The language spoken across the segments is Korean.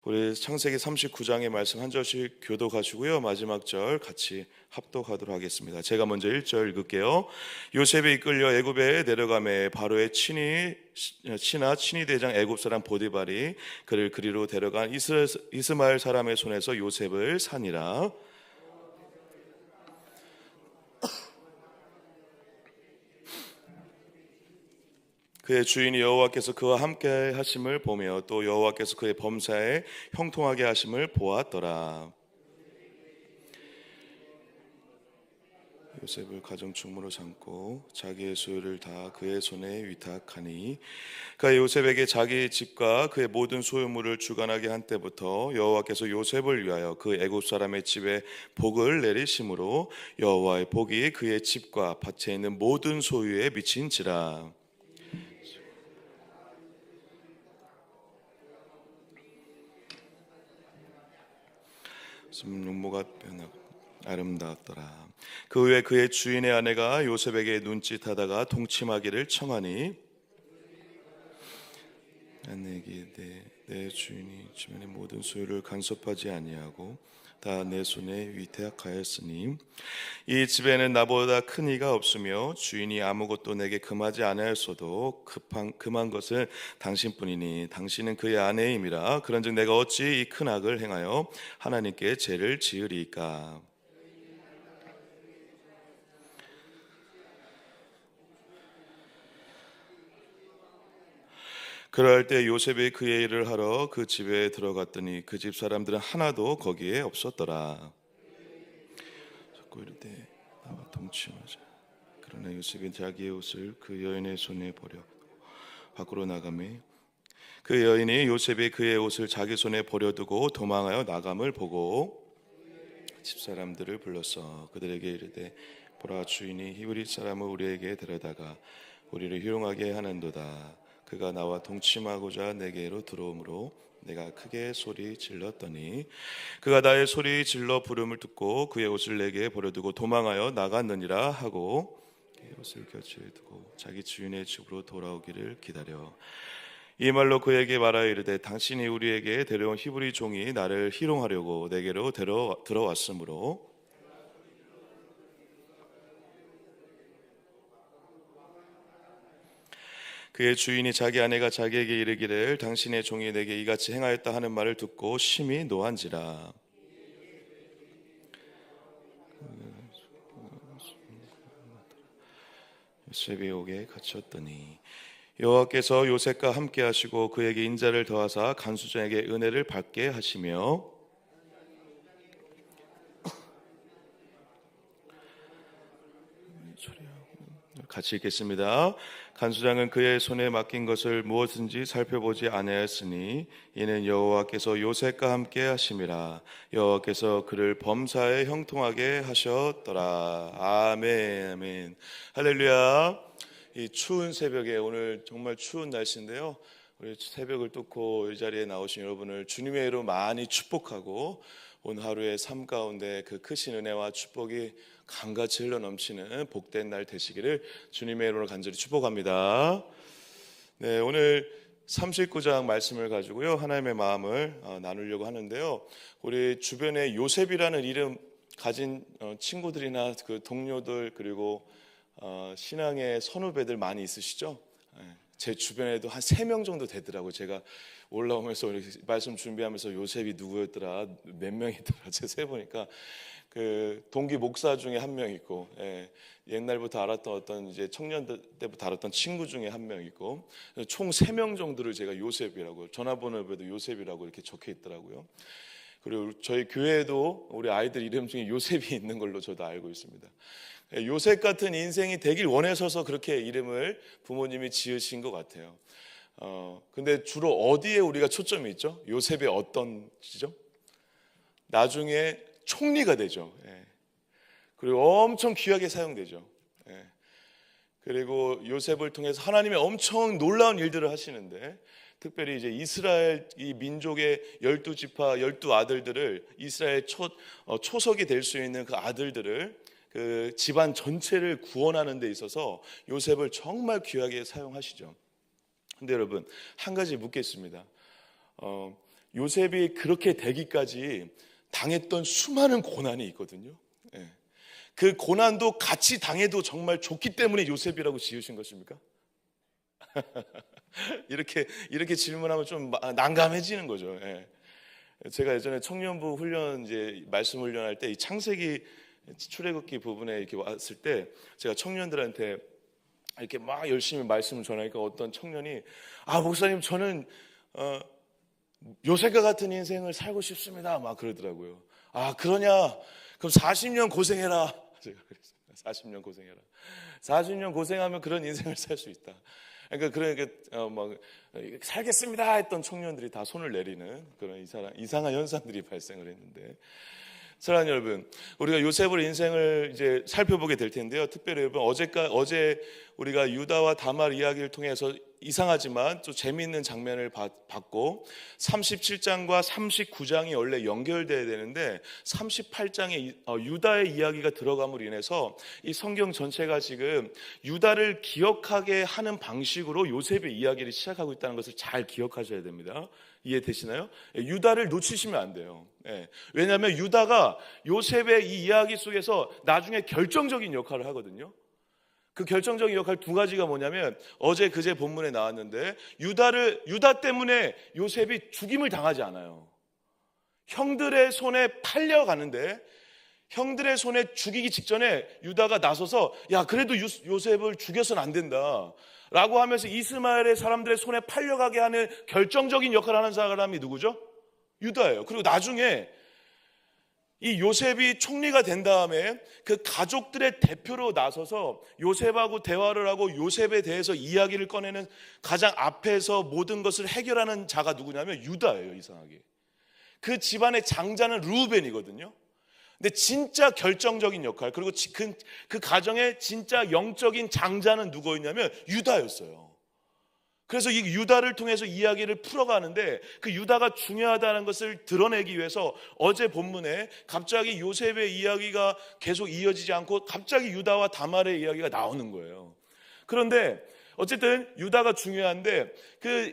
우리 창세기 39장의 말씀 한 절씩 교독하시고요. 마지막 절 같이 합독하도록 하겠습니다. 제가 먼저 1절 읽을게요. 요셉이 이끌려 애굽에 내려가매 바로의 친히 대장 애굽 사람 보디발이 그를 그리로 데려간 이스마엘 사람의 손에서 요셉을 산이라. 그의 주인이 여호와께서 그와 함께 하심을 보며 또 여호와께서 그의 범사에 형통하게 하심을 보았더라. 요셉을 가정 충무로 삼고 자기의 소유를 다 그의 손에 위탁하니, 그가 요셉에게 자기 집과 그의 모든 소유물을 주관하게 한 때부터 여호와께서 요셉을 위하여 그 애굽 사람의 집에 복을 내리심으로 여호와의 복이 그의 집과 밭에 있는 모든 소유에 미친지라. 용모가 변하고 아름다웠더라. 그 후에 그의 주인의 아내가 요셉에게 눈짓하다가 동침하기를 청하니, 내게 내 주인이 주변의 모든 소유를 간섭하지 아니하고 다 내 손에 위탁하였으니 이 집에는 나보다 큰 이가 없으며 주인이 아무것도 내게 금하지 아니하였어도 금한 것은 당신뿐이니 당신은 그의 아내임이라. 그런즉 내가 어찌 이 큰 악을 행하여 하나님께 죄를 지으리이까. 그럴 때 요셉이 그의 일을 하러 그 집에 들어갔더니 그 집 사람들은 하나도 거기에 없었더라. 자꾸 이럴 때 나와 동침하자. 그러나 요셉이 자기의 옷을 그 여인의 손에 버려 밖으로 나가매 그 여인이 요셉이 그의 옷을 자기 손에 버려두고 도망하여 나감을 보고 집 사람들을 불렀어 그들에게 이르되, 보라, 주인이 히브리 사람을 우리에게 데려다가 우리를 희롱하게 하는도다. 그가 나와 동침하고자 내게로 들어오므로 내가 크게 소리 질렀더니 그가 나의 소리 질러 부름을 듣고 그의 옷을 내게 버려두고 도망하여 나갔느니라 하고 그의 옷을 곁에 두고 자기 주인의 집으로 돌아오기를 기다려 이 말로 그에게 말하여 이르되, 당신이 우리에게 데려온 히브리 종이 나를 희롱하려고 내게로 들어왔으므로 그의 주인이 자기 아내가 자기에게 이르기를 당신의 종이 내게 이같이 행하였다 하는 말을 듣고 심히 노한지라. 요셉이 옥에 갇혔더니 여호와께서 요셉과 함께 하시고 그에게 인자를 더하사 간수장에게 은혜를 받게 하시며 같이 읽겠습니다. 간수장은 그의 손에 맡긴 것을 무엇인지 살펴보지 아니하였으니 이는 여호와께서 요셉과 함께 하심이라. 여호와께서 그를 범사에 형통하게 하셨더라. 아멘, 아멘. 할렐루야. 이 추운 새벽에, 오늘 정말 추운 날씨인데요, 우리 새벽을 뚫고 이 자리에 나오신 여러분을 주님의 이름으로 많이 축복하고 오늘 하루의 삶 가운데 그 크신 은혜와 축복이 강같이 흘러넘치는 복된 날 되시기를 주님의 이름으로 간절히 축복합니다. 네, 오늘 39장 말씀을 가지고요 하나님의 마음을 나누려고 하는데요, 우리 주변에 요셉이라는 이름 가진 친구들이나 그 동료들, 그리고 신앙의 선후배들 많이 있으시죠? 제 주변에도 한 3명 정도 되더라고요. 제가 올라오면서 말씀 준비하면서 요셉이 누구였더라, 몇 명이더라, 제가 세보니까 그 동기 목사 중에 한 명 있고, 옛날부터 알았던 어떤 이제 청년 때부터 알았던 친구 중에 한 명 있고, 총 3명 정도를 제가 요셉이라고, 전화번호에도 요셉이라고 이렇게 적혀 있더라고요. 그리고 저희 교회에도 우리 아이들 이름 중에 요셉이 있는 걸로 저도 알고 있습니다. 요셉 같은 인생이 되길 원해서서 그렇게 이름을 부모님이 지으신 것 같아요. 근데 주로 어디에 우리가 초점이 있죠? 요셉의 어떤 시죠? 나중에 총리가 되죠. 그리고 엄청 귀하게 사용되죠. 그리고 요셉을 통해서 하나님의 엄청 놀라운 일들을 하시는데, 특별히 이제 이스라엘 이 민족의 12지파 12아들들을 이스라엘 초석이 될 수 있는 그 아들들을, 그 집안 전체를 구원하는 데 있어서 요셉을 정말 귀하게 사용하시죠. 근데 여러분, 한 가지 묻겠습니다. 요셉이 그렇게 되기까지 당했던 수많은 고난이 있거든요. 예. 그 고난도 같이 당해도 정말 좋기 때문에 요셉이라고 지으신 것입니까? 이렇게 질문하면 좀 난감해지는 거죠. 예. 제가 예전에 청년부 훈련 이제 말씀 훈련할 때 이 창세기 출애굽기 부분에 이렇게 왔을 때 제가 청년들한테 이렇게 막 열심히 말씀을 전하니까 어떤 청년이 목사님 저는 요셉과 같은 인생을 살고 싶습니다 막 그러더라고요. 그러냐 그럼 40년 고생해라. 제가 그랬어요. 40년 고생해라. 40년 고생하면 그런 인생을 살 수 있다. 그러니까 막 살겠습니다 했던 청년들이 다 손을 내리는 그런 이상한 현상들이 발생을 했는데, 사랑하는 여러분, 우리가 요셉의 인생을 이제 살펴보게 될 텐데요. 특별히 여러분 어제 우리가 유다와 다말 이야기를 통해서 이상하지만 또 재미있는 장면을 봤고 37장과 39장이 원래 연결돼야 되는데 38장에 유다의 이야기가 들어감으로 인해서 이 성경 전체가 지금 유다를 기억하게 하는 방식으로 요셉의 이야기를 시작하고 있다는 것을 잘 기억하셔야 됩니다. 이해되시나요? 유다를 놓치시면 안 돼요. 왜냐하면 유다가 요셉의 이 이야기 속에서 나중에 결정적인 역할을 하거든요. 그 결정적인 역할 두 가지가 뭐냐면 그제 본문에 나왔는데 유다 때문에 요셉이 죽임을 당하지 않아요. 형들의 손에 팔려가는데 형들의 손에 죽이기 직전에 유다가 나서서 그래도 요셉을 죽여서는 안 된다 라고 하면서 이스마엘의 사람들의 손에 팔려가게 하는 결정적인 역할을 하는 사람이 누구죠? 유다예요. 그리고 나중에 이 요셉이 총리가 된 다음에 그 가족들의 대표로 나서서 요셉하고 대화를 하고 요셉에 대해서 이야기를 꺼내는 가장 앞에서 모든 것을 해결하는 자가 누구냐면 유다예요. 이상하게 그 집안의 장자는 르우벤이거든요. 근데 진짜 결정적인 역할, 그리고 그 가정의 진짜 영적인 장자는 누구였냐면 유다였어요. 그래서 이 유다를 통해서 이야기를 풀어가는데 그 유다가 중요하다는 것을 드러내기 위해서 어제 본문에 갑자기 요셉의 이야기가 계속 이어지지 않고 갑자기 유다와 다말의 이야기가 나오는 거예요. 그런데 어쨌든 유다가 중요한데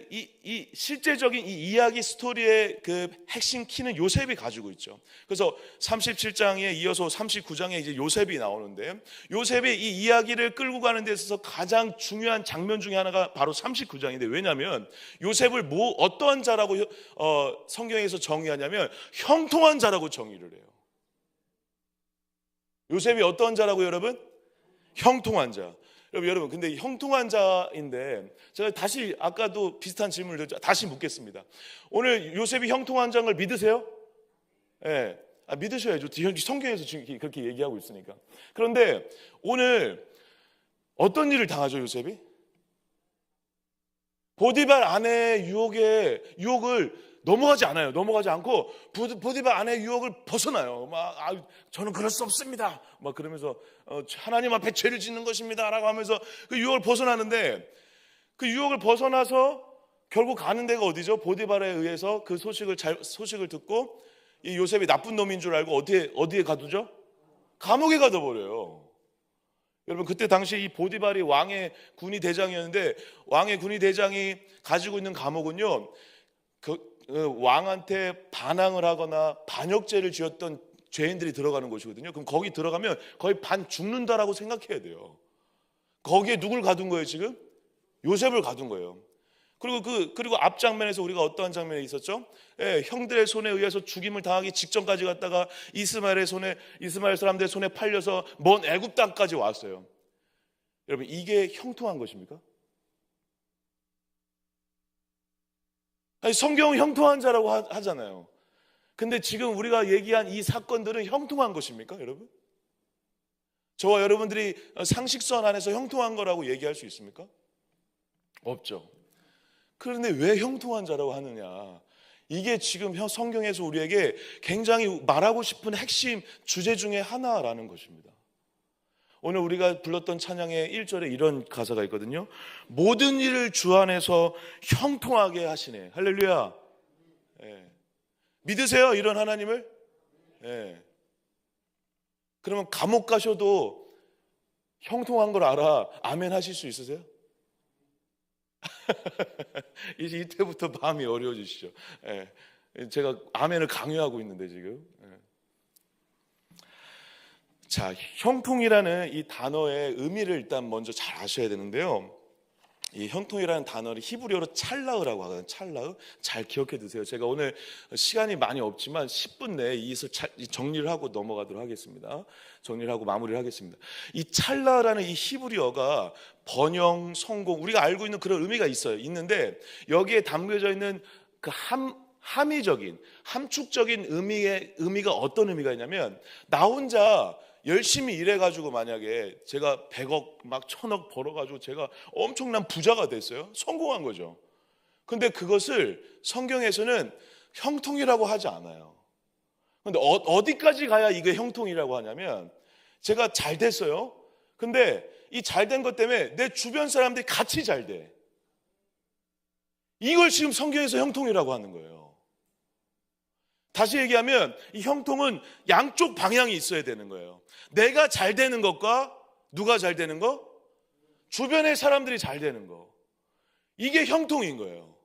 이 실제적인 이 이야기 스토리의 그 핵심 키는 요셉이 가지고 있죠. 그래서 37장에 이어서 39장에 이제 요셉이 나오는데 요셉이 이 이야기를 끌고 가는 데 있어서 가장 중요한 장면 중에 하나가 바로 39장인데, 왜냐하면 요셉을 어떠한 자라고 성경에서 정의하냐면 형통한 자라고 정의를 해요. 요셉이 어떤 자라고 여러분? 형통한 자. 여러분 근데 형통한 자인데 제가 다시 아까도 비슷한 질문을 다시 묻겠습니다. 오늘 요셉이 형통한 자인 걸 믿으세요? 네. 믿으셔야죠. 성경에서 지금 그렇게 얘기하고 있으니까. 그런데 오늘 어떤 일을 당하죠 요셉이? 보디발 아내의 유혹을 넘어가지 않아요. 넘어가지 않고 보디발 아내의 유혹을 벗어나요. 저는 그럴 수 없습니다. 그러면서 하나님 앞에 죄를 짓는 것입니다 라고 하면서 그 유혹을 벗어나는데, 그 유혹을 벗어나서 결국 가는 데가 어디죠? 보디발에 의해서 그 소식을 듣고 이 요셉이 나쁜 놈인 줄 알고 어디에 가두죠? 감옥에 가둬버려요. 여러분 그때 당시 이 보디발이 왕의 군이 대장이었는데, 왕의 군이 대장이 가지고 있는 감옥은요 그 왕한테 반항을 하거나 반역죄를 지었던 죄인들이 들어가는 곳이거든요. 그럼 거기 들어가면 거의 반 죽는다라고 생각해야 돼요. 거기에 누굴 가둔 거예요 지금? 요셉을 가둔 거예요. 그리고 앞 장면에서 우리가 어떠한 장면이 있었죠? 형들의 손에 의해서 죽임을 당하기 직전까지 갔다가 이스마엘 사람들의 손에 팔려서 먼 애굽 땅까지 왔어요. 여러분 이게 형통한 것입니까? 성경은 형통한 자라고 하잖아요. 근데 지금 우리가 얘기한 이 사건들은 형통한 것입니까 여러분? 저와 여러분들이 상식선 안에서 형통한 거라고 얘기할 수 있습니까? 없죠. 그런데 왜 형통한 자라고 하느냐, 이게 지금 성경에서 우리에게 굉장히 말하고 싶은 핵심 주제 중에 하나라는 것입니다. 오늘 우리가 불렀던 찬양의 1절에 이런 가사가 있거든요. 모든 일을 주 안에서 형통하게 하시네. 할렐루야. 믿으세요 이런 하나님을? 그러면 감옥 가셔도 형통한 걸 알아 아멘 하실 수 있으세요? 이제 이때부터 마음이 어려워지시죠. 제가 아멘을 강요하고 있는데 지금. 자, 형통이라는 이 단어의 의미를 일단 먼저 잘 아셔야 되는데요. 이 형통이라는 단어를 히브리어로 찰라흐라고 하거든요. 찰라흐. 잘 기억해 두세요. 제가 오늘 시간이 많이 없지만 10분 내에 이것을 정리를 하고 넘어가도록 하겠습니다. 정리를 하고 마무리를 하겠습니다. 이 찰라흐라는 이 히브리어가 번영, 성공, 우리가 알고 있는 그런 의미가 있어요. 있는데 여기에 담겨져 있는 그 함의적인, 함축적인 의미가 어떤 의미가 있냐면, 나 혼자 열심히 일해가지고 만약에 제가 100억 막 1000억 벌어가지고 제가 엄청난 부자가 됐어요. 성공한 거죠. 근데 그것을 성경에서는 형통이라고 하지 않아요. 근데 어디까지 가야 이게 형통이라고 하냐면, 제가 잘 됐어요. 근데 이 잘 된 것 때문에 내 주변 사람들이 같이 잘 돼. 이걸 지금 성경에서 형통이라고 하는 거예요. 다시 얘기하면 이 형통은 양쪽 방향이 있어야 되는 거예요. 내가 잘 되는 것과 누가 잘 되는 거? 주변의 사람들이 잘 되는 거. 이게 형통인 거예요.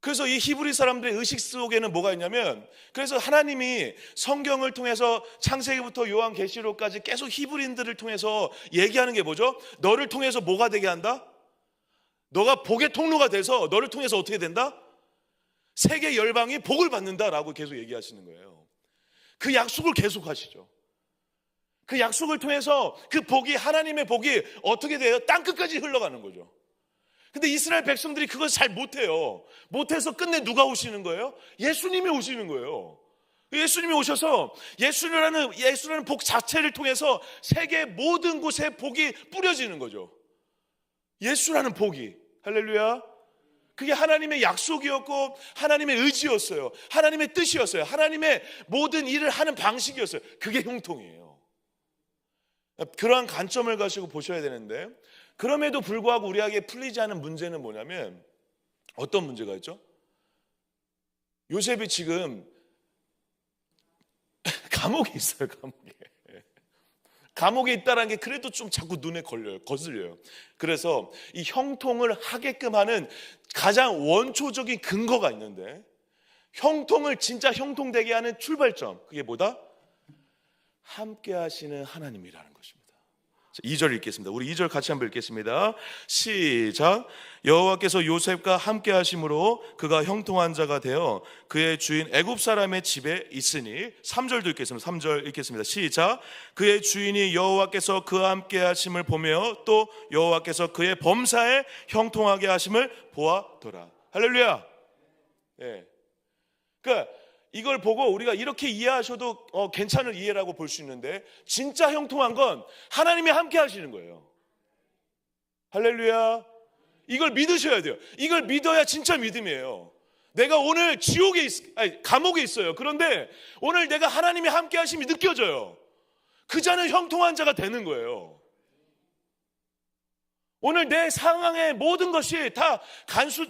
그래서 이 히브리 사람들의 의식 속에는 뭐가 있냐면, 그래서 하나님이 성경을 통해서 창세기부터 요한계시록까지 계속 히브리인들을 통해서 얘기하는 게 뭐죠? 너를 통해서 뭐가 되게 한다? 너가 복의 통로가 돼서 너를 통해서 어떻게 된다? 세계 열방이 복을 받는다라고 계속 얘기하시는 거예요. 그 약속을 계속 하시죠. 그 약속을 통해서 그 복이, 하나님의 복이 어떻게 돼요? 땅끝까지 흘러가는 거죠. 근데 이스라엘 백성들이 그걸 잘 못해요. 못해서 끝내 누가 오시는 거예요? 예수님이 오시는 거예요. 예수님이 오셔서 예수라는 복 자체를 통해서 세계 모든 곳에 복이 뿌려지는 거죠. 예수라는 복이. 할렐루야. 그게 하나님의 약속이었고 하나님의 의지였어요. 하나님의 뜻이었어요. 하나님의 모든 일을 하는 방식이었어요. 그게 형통이에요. 그러한 관점을 가지고 보셔야 되는데, 그럼에도 불구하고 우리에게 풀리지 않은 문제는 뭐냐면, 어떤 문제가 있죠? 요셉이 지금 감옥에 있어요. 감옥에 있다는 게 그래도 좀 자꾸 눈에 거슬려요. 그래서 이 형통을 하게끔 하는 가장 원초적인 근거가 있는데, 형통을 진짜 형통되게 하는 출발점, 그게 뭐다? 함께 하시는 하나님이라는 것입니다. 2절 읽겠습니다. 우리 2절 같이 한번 읽겠습니다. 시작. 여호와께서 요셉과 함께 하심으로 그가 형통한 자가 되어 그의 주인 애굽 사람의 집에 있으니. 3절도 읽겠습니다. 3절 읽겠습니다. 시작. 그의 주인이 여호와께서 그와 함께 하심을 보며 또 여호와께서 그의 범사에 형통하게 하심을 보았더라. 할렐루야. 네. 그러니까 이걸 보고 우리가 이렇게 이해하셔도 괜찮은 이해라고 볼 수 있는데, 진짜 형통한 건 하나님이 함께 하시는 거예요. 할렐루야. 이걸 믿으셔야 돼요. 이걸 믿어야 진짜 믿음이에요. 내가 오늘 감옥에 있어요. 그런데 오늘 내가 하나님이 함께 하심이 느껴져요. 그 자는 형통한 자가 되는 거예요. 오늘 내 상황의 모든 것이 다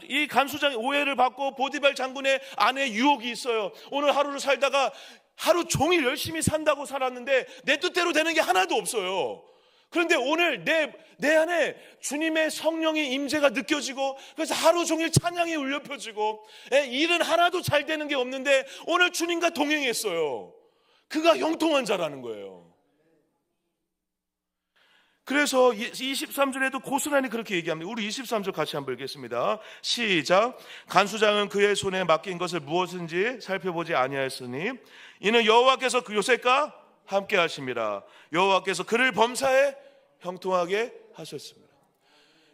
이 간수장의 오해를 받고 보디발 장군의 아내의 유혹이 있어요. 오늘 하루를 살다가 하루 종일 열심히 산다고 살았는데 내 뜻대로 되는 게 하나도 없어요. 그런데 오늘 내 안에 주님의 성령의 임재가 느껴지고, 그래서 하루 종일 찬양이 울려 펴지고, 일은 하나도 잘 되는 게 없는데 오늘 주님과 동행했어요. 그가 형통한 자라는 거예요. 그래서 23절에도 고스란히 그렇게 얘기합니다. 우리 23절 같이 한번 읽겠습니다. 시작. 간수장은 그의 손에 맡긴 것을 무엇인지 살펴보지 아니하였으니 이는 여호와께서 그 요셉과 함께 하심이라. 여호와께서 그를 범사에 형통하게 하셨습니다.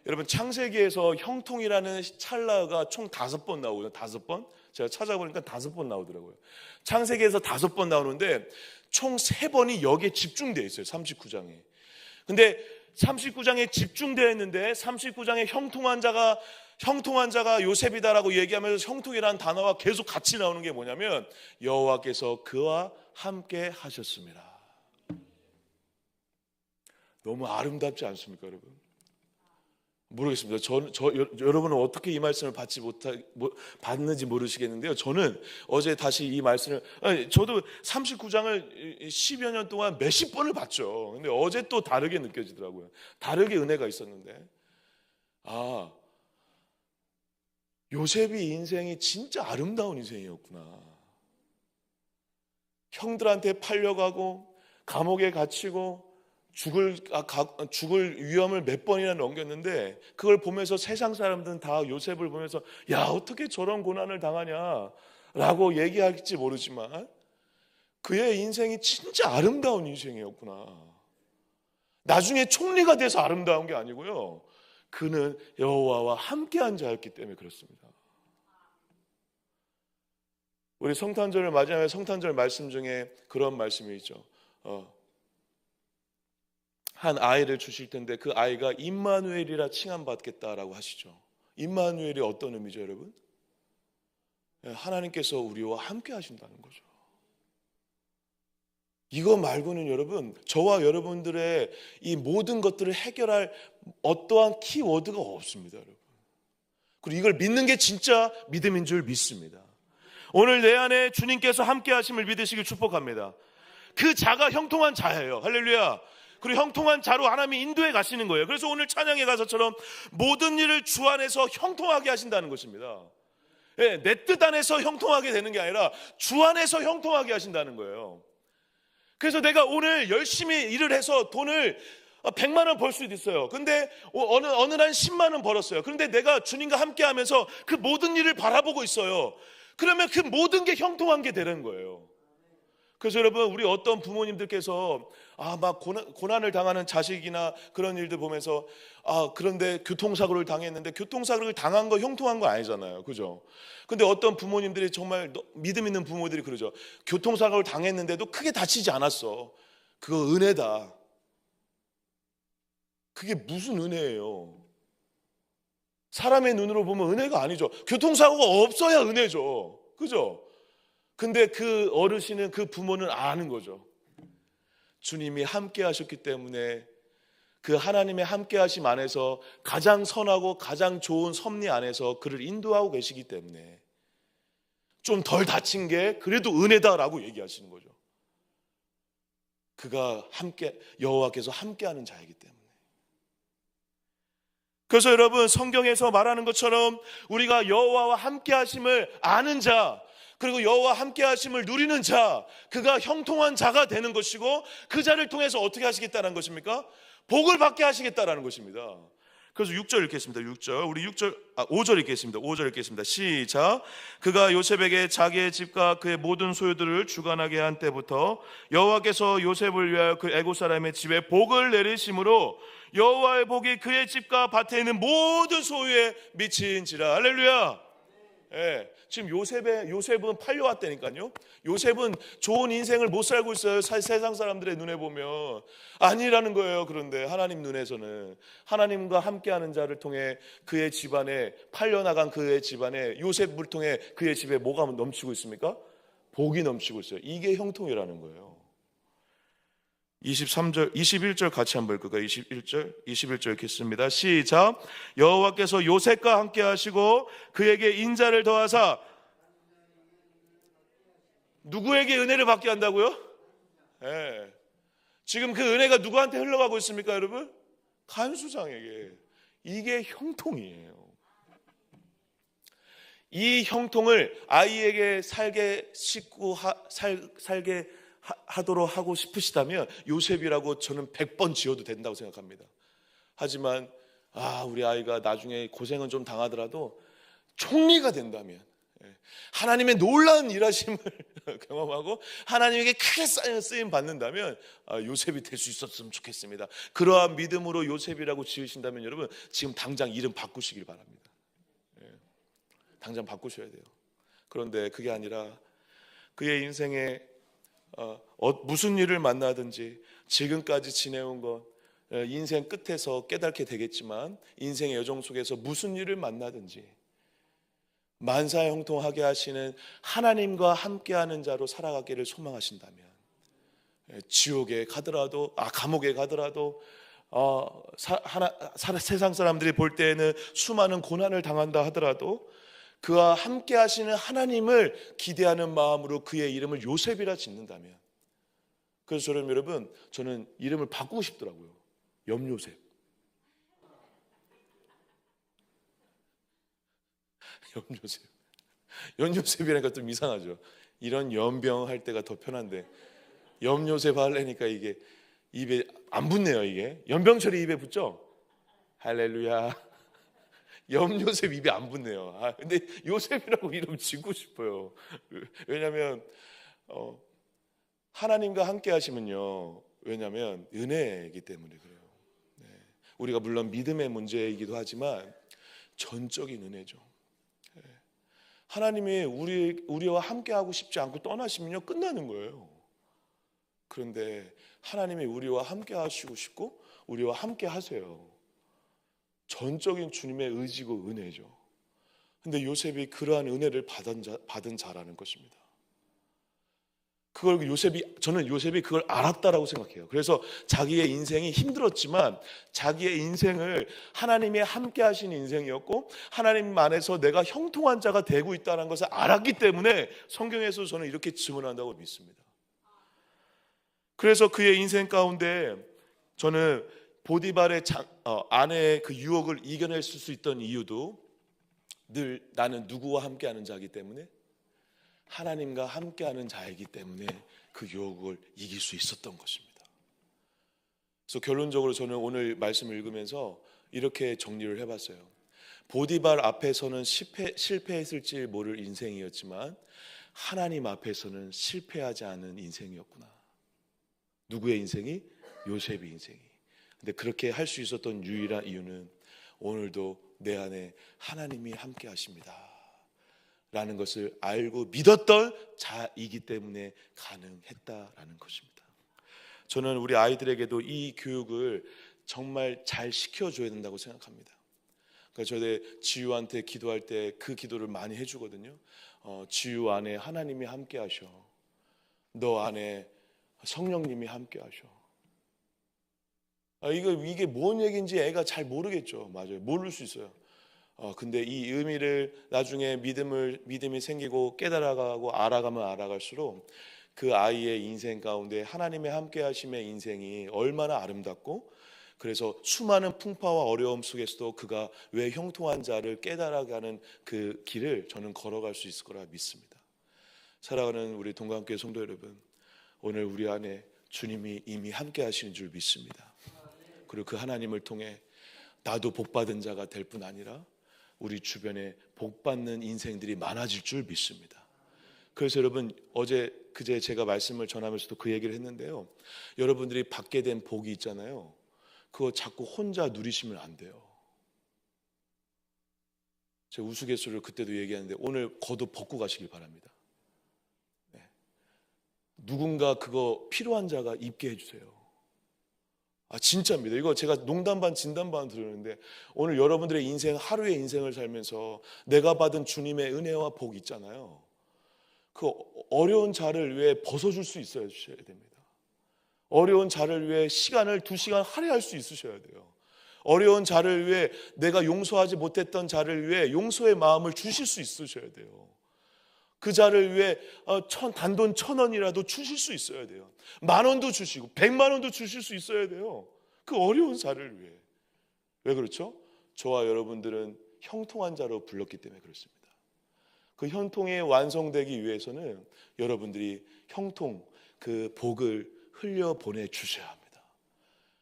여러분, 창세기에서 형통이라는 찰나가 총 5번 나오거든요. 5번. 제가 찾아보니까 5번 나오더라고요. 창세기에서 5번 나오는데 총 3번이 여기에 집중되어 있어요. 39장에. 근데 39장에 집중되어 있는데 39장에 형통한 자가 요셉이다라고 얘기하면서 형통이라는 단어가 계속 같이 나오는 게 뭐냐면, 여호와께서 그와 함께 하셨습니다. 너무 아름답지 않습니까, 여러분? 모르겠습니다. 여러분은 어떻게 이 말씀을 받는지 모르시겠는데요. 저는 어제 다시 이 말씀을, 저도 39장을 10여 년 동안 몇십 번을 봤죠. 근데 어제 또 다르게 느껴지더라고요. 다르게 은혜가 있었는데, 요셉이 인생이 진짜 아름다운 인생이었구나. 형들한테 팔려가고 감옥에 갇히고 죽을 위험을 몇 번이나 넘겼는데, 그걸 보면서 세상 사람들은 다 요셉을 보면서 야, 어떻게 저런 고난을 당하냐 라고 얘기할지 모르지만 그의 인생이 진짜 아름다운 인생이었구나. 나중에 총리가 돼서 아름다운 게 아니고요, 그는 여호와와 함께한 자였기 때문에 그렇습니다. 우리 성탄절을 맞이하면 성탄절 말씀 중에 그런 말씀이 있죠. 한 아이를 주실 텐데 그 아이가 임마누엘이라 칭함받겠다라고 하시죠. 임마누엘이 어떤 의미죠, 여러분? 하나님께서 우리와 함께 하신다는 거죠. 이거 말고는 여러분, 저와 여러분들의 이 모든 것들을 해결할 어떠한 키워드가 없습니다, 여러분. 그리고 이걸 믿는 게 진짜 믿음인 줄 믿습니다. 오늘 내 안에 주님께서 함께 하심을 믿으시길 축복합니다. 그 자가 형통한 자예요. 할렐루야. 그리고 형통한 자로 하나님이 인도해 가시는 거예요. 그래서 오늘 찬양의 가사처럼 모든 일을 주 안에서 형통하게 하신다는 것입니다. 내 뜻 안에서 형통하게 되는 게 아니라 주 안에서 형통하게 하신다는 거예요. 그래서 내가 오늘 열심히 일을 해서 돈을 100만 원 벌 수도 있어요. 근데 어느 날 10만 원 벌었어요. 그런데 내가 주님과 함께 하면서 그 모든 일을 바라보고 있어요. 그러면 그 모든 게 형통한 게 되는 거예요. 그래서 여러분, 우리 어떤 부모님들께서 막 고난을 당하는 자식이나 그런 일들 보면서 그런데 교통사고를 당했는데, 교통사고를 당한 거 형통한 거 아니잖아요, 그죠? 근데 어떤 부모님들이 정말 믿음 있는 부모들이 그러죠. 교통사고를 당했는데도 크게 다치지 않았어. 그거 은혜다. 그게 무슨 은혜예요? 사람의 눈으로 보면 은혜가 아니죠. 교통사고가 없어야 은혜죠, 그죠? 근데 그 어르신은, 그 부모는 아는 거죠. 주님이 함께 하셨기 때문에 그 하나님의 함께 하심 안에서 가장 선하고 가장 좋은 섭리 안에서 그를 인도하고 계시기 때문에 좀 덜 다친 게 그래도 은혜다라고 얘기하시는 거죠. 그가 함께, 여호와께서 함께하는 자이기 때문에. 그래서 여러분, 성경에서 말하는 것처럼 우리가 여호와와 함께 하심을 아는 자, 그리고 여호와 함께 하심을 누리는 자, 그가 형통한 자가 되는 것이고, 그 자를 통해서 어떻게 하시겠다는 것입니까? 복을 받게 하시겠다라는 것입니다. 그래서 6절 읽겠습니다. 6절. 우리 5절 읽겠습니다. 5절 읽겠습니다. 시작. 그가 요셉에게 자기의 집과 그의 모든 소유들을 주관하게 한 때부터 여호와께서 요셉을 위하여 그 애굽 사람의 집에 복을 내리심으로 여호와의 복이 그의 집과 밭에 있는 모든 소유에 미친지라. 할렐루야. 지금 요셉은 팔려왔다니까요. 요셉은 좋은 인생을 못 살고 있어요. 세상 사람들의 눈에 보면 아니라는 거예요. 그런데 하나님 눈에서는, 하나님과 함께하는 자를 통해 그의 집안에, 팔려나간 그의 집안에, 요셉 물통에 그의 집에 뭐가 넘치고 있습니까? 복이 넘치고 있어요. 이게 형통이라는 거예요. 23절, 21절 같이 한번 읽을까요? 21절 읽겠습니다. 시작. 여호와께서 요셉과 함께 하시고 그에게 인자를 더하사. 누구에게 은혜를 받게 한다고요? 지금 그 은혜가 누구한테 흘러가고 있습니까, 여러분? 간수장에게. 이게 형통이에요. 이 형통을 아이에게 살게 하도록 하고 싶으시다면 요셉이라고 저는 100번 지어도 된다고 생각합니다. 하지만 우리 아이가 나중에 고생은 좀 당하더라도 총리가 된다면, 하나님의 놀라운 일하심을 경험하고 하나님에게 크게 쓰임 받는다면 요셉이 될 수 있었으면 좋겠습니다. 그러한 믿음으로 요셉이라고 지으신다면 여러분, 지금 당장 이름 바꾸시길 바랍니다. 당장 바꾸셔야 돼요. 그런데 그게 아니라 그의 인생에 무슨 일을 만나든지 지금까지 지내온 것, 인생 끝에서 깨닫게 되겠지만 인생의 여정 속에서 무슨 일을 만나든지 만사형통하게 하시는 하나님과 함께하는 자로 살아가기를 소망하신다면, 지옥에 가더라도, 감옥에 가더라도, 세상 사람들이 볼 때에는 수많은 고난을 당한다 하더라도 그와 함께 하시는 하나님을 기대하는 마음으로 그의 이름을 요셉이라 짓는다면, 그래서 여러분, 저는 이름을 바꾸고 싶더라고요. 염요셉. 염요셉. 연요셉이라니까 좀 이상하죠. 이런 연병 할 때가 더 편한데 염요셉 하려니까 이게 입에 안 붙네요. 이게 연병철이 입에 붙죠? 할렐루야. 염요셉 입에 안 붙네요. 근데 요셉이라고 이름 짓고 싶어요. 왜냐하면 하나님과 함께 하시면요. 왜냐하면 은혜이기 때문에 그래요. 네. 우리가 물론 믿음의 문제이기도 하지만 전적인 은혜죠. 네. 하나님이 우리와 함께 하고 싶지 않고 떠나시면요 끝나는 거예요. 그런데 하나님이 우리와 함께 하시고 싶고 우리와 함께 하세요. 전적인 주님의 의지고 은혜죠. 근데 요셉이 그러한 은혜를 받은 자라는 것입니다. 저는 요셉이 그걸 알았다라고 생각해요. 그래서 자기의 인생이 힘들었지만 자기의 인생을 하나님이 함께 하신 인생이었고 하나님 안에서 내가 형통한 자가 되고 있다는 것을 알았기 때문에 성경에서 저는 이렇게 증언한다고 믿습니다. 그래서 그의 인생 가운데 저는 보디발의 아내의 그 유혹을 이겨낼 수 있던 이유도 늘 나는 누구와 함께하는 자이기 때문에 하나님과 함께하는 자이기 때문에 그 유혹을 이길 수 있었던 것입니다. 그래서 결론적으로 저는 오늘 말씀을 읽으면서 이렇게 정리를 해봤어요. 보디발 앞에서는 실패했을지 모를 인생이었지만 하나님 앞에서는 실패하지 않은 인생이었구나. 누구의 인생이? 요셉의 인생이. 근데 그렇게 할 수 있었던 유일한 이유는 오늘도 내 안에 하나님이 함께 하십니다 라는 것을 알고 믿었던 자이기 때문에 가능했다라는 것입니다. 저는 우리 아이들에게도 이 교육을 정말 잘 시켜줘야 된다고 생각합니다. 그러니까 저희 지유한테 기도할 때 그 기도를 많이 해주거든요. 지유 안에 하나님이 함께 하셔. 너 안에 성령님이 함께 하셔. 이게 뭔 얘기인지 애가 잘 모르겠죠. 맞아요. 모를 수 있어요. 근데 이 의미를 나중에 믿음이 생기고 깨달아가고 알아가면 알아갈수록 그 아이의 인생 가운데 하나님의 함께 하심의 인생이 얼마나 아름답고 그래서 수많은 풍파와 어려움 속에서도 그가 왜 형통한 자를 깨달아가는 그 길을 저는 걸어갈 수 있을 거라 믿습니다. 사랑하는 우리 동감교회 성도 여러분, 오늘 우리 안에 주님이 이미 함께 하시는 줄 믿습니다. 그리고 그 하나님을 통해 나도 복받은 자가 될 뿐 아니라 우리 주변에 복받는 인생들이 많아질 줄 믿습니다. 그래서 여러분 그제 제가 말씀을 전하면서도 그 얘기를 했는데요. 여러분들이 받게 된 복이 있잖아요. 그거 자꾸 혼자 누리시면 안 돼요. 제가 우스갯소리를 그때도 얘기했는데 오늘 겉옷 벗고 가시길 바랍니다. 네. 누군가 그거 필요한 자가 입게 해주세요. 진짜입니다. 이거 제가 농담 반 진담 반 들었는데 오늘 여러분들의 인생 하루의 인생을 살면서 내가 받은 주님의 은혜와 복 있잖아요. 그 어려운 자를 위해 벗어줄 수 있어야 됩니다. 어려운 자를 위해 시간을 2시간 할애할 수 있으셔야 돼요. 어려운 자를 위해 내가 용서하지 못했던 자를 위해 용서의 마음을 주실 수 있으셔야 돼요. 그 자를 위해 단돈 1,000원이라도 주실 수 있어야 돼요. 10,000원도 주시고 100만 원도 주실 수 있어야 돼요. 그 어려운 자를 위해. 왜 그렇죠? 저와 여러분들은 형통한 자로 불렀기 때문에 그렇습니다. 그 형통이 완성되기 위해서는 여러분들이 형통, 그 복을 흘려보내 주셔야 합니다.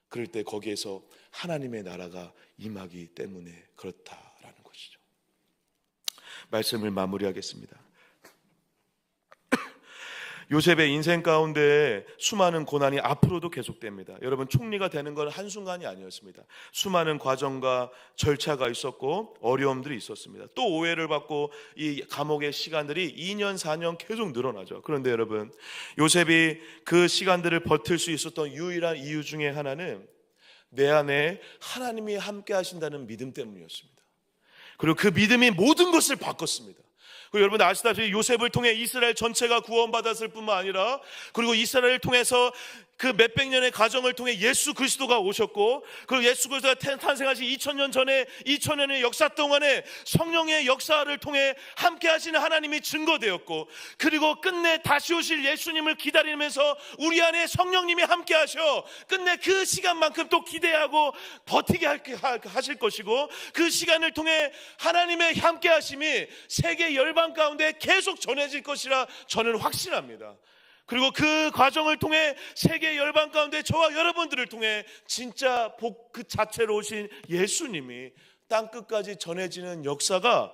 그럴 때 거기에서 하나님의 나라가 임하기 때문에 그렇다라는 것이죠. 말씀을 마무리하겠습니다. 요셉의 인생 가운데 수많은 고난이 앞으로도 계속됩니다. 여러분, 총리가 되는 건 한순간이 아니었습니다. 수많은 과정과 절차가 있었고 어려움들이 있었습니다. 또 오해를 받고 이 감옥의 시간들이 2년, 4년 계속 늘어나죠. 그런데 여러분, 요셉이 그 시간들을 버틸 수 있었던 유일한 이유 중에 하나는 내 안에 하나님이 함께 하신다는 믿음 때문이었습니다. 그리고 그 믿음이 모든 것을 바꿨습니다. 그리고 여러분 아시다시피 요셉을 통해 이스라엘 전체가 구원받았을 뿐만 아니라 그리고 이스라엘을 통해서 그 몇백 년의 과정을 통해 예수 그리스도가 오셨고, 그리고 예수 그리스도가 탄생하신 2000년 전에 2000년의 역사 동안에 성령의 역사를 통해 함께 하시는 하나님이 증거되었고, 그리고 끝내 다시 오실 예수님을 기다리면서 우리 안에 성령님이 함께 하셔 끝내 그 시간만큼 또 기대하고 버티게 하실 것이고, 그 시간을 통해 하나님의 함께 하심이 세계 열방 가운데 계속 전해질 것이라 저는 확신합니다. 그리고 그 과정을 통해 세계 열방 가운데 저와 여러분들을 통해 진짜 복 그 자체로 오신 예수님이 땅끝까지 전해지는 역사가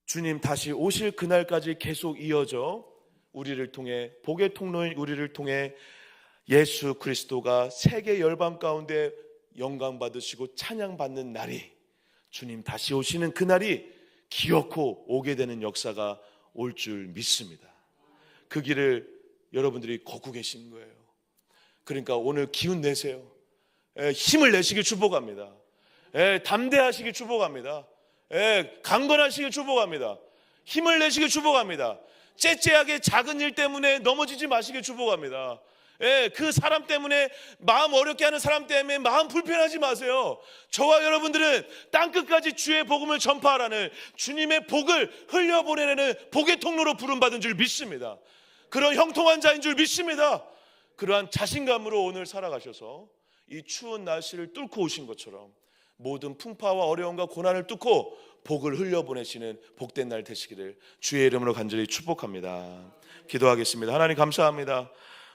주님 다시 오실 그날까지 계속 이어져 우리를 통해, 복의 통로인 우리를 통해 예수 그리스도가 세계 열방 가운데 영광 받으시고 찬양 받는 날이, 주님 다시 오시는 그날이 기어코 오게 되는 역사가 올 줄 믿습니다. 그 길을 여러분들이 걷고 계신 거예요. 그러니까 오늘 기운 내세요. 힘을 내시길 축복합니다. 담대하시길 축복합니다. 강건하시길 축복합니다. 힘을 내시길 축복합니다. 째째하게 작은 일 때문에 넘어지지 마시길 축복합니다. 그 사람 때문에, 마음 어렵게 하는 사람 때문에 마음 불편하지 마세요. 저와 여러분들은 땅끝까지 주의 복음을 전파하라는 주님의 복을 흘려보내는 복의 통로로 부름받은 줄 믿습니다. 그런 형통한 자인 줄 믿습니다. 그러한 자신감으로 오늘 살아가셔서 이 추운 날씨를 뚫고 오신 것처럼 모든 풍파와 어려움과 고난을 뚫고 복을 흘려보내시는 복된 날 되시기를 주의 이름으로 간절히 축복합니다. 기도하겠습니다. 하나님 감사합니다.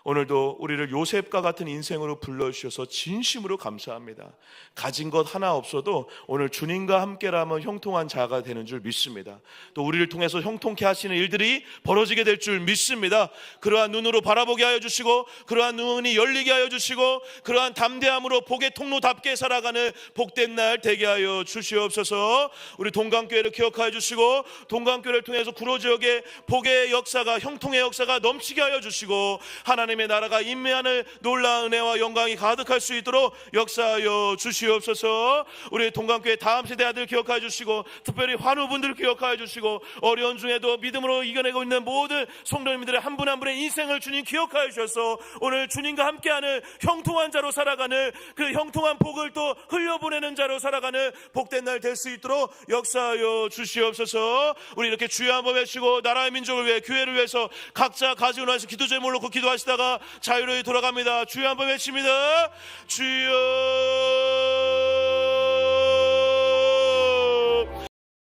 오늘도 우리를 요셉과 같은 인생으로 불러주셔서 진심으로 감사합니다. 가진 것 하나 없어도 오늘 주님과 함께라면 형통한 자가 되는 줄 믿습니다. 또 우리를 통해서 형통케 하시는 일들이 벌어지게 될 줄 믿습니다. 그러한 눈으로 바라보게 하여 주시고, 그러한 눈이 열리게 하여 주시고, 그러한 담대함으로 복의 통로답게 살아가는 복된 날 되게 하여 주시옵소서. 우리 동강교회를 기억하여 주시고, 동강교회를 통해서 구로지역에 복의 역사가, 형통의 역사가 넘치게 하여 주시고, 하나님의 나라가 임매하는 놀라운 은혜와 영광이 가득할 수 있도록 역사하여 주시옵소서. 우리 동강교회 다음 세대 아들 기억하여 주시고, 특별히 환우분들 기억하여 주시고, 어려운 중에도 믿음으로 이겨내고 있는 모든 성도님들의 한 분 한 분의 인생을 주님 기억하여 주셔서 오늘 주님과 함께하는 형통한 자로 살아가는, 그 형통한 복을 또 흘려보내는 자로 살아가는 복된 날 될 수 있도록 역사하여 주시옵소서. 우리 이렇게 주여 한번 외치고 나라의 민족을 위해, 교회를 위해서 각자 가지고 나서 기도 제목을 놓고 기도하시다가 자유로이 돌아갑니다. 주여 한번 외칩니다. 주여.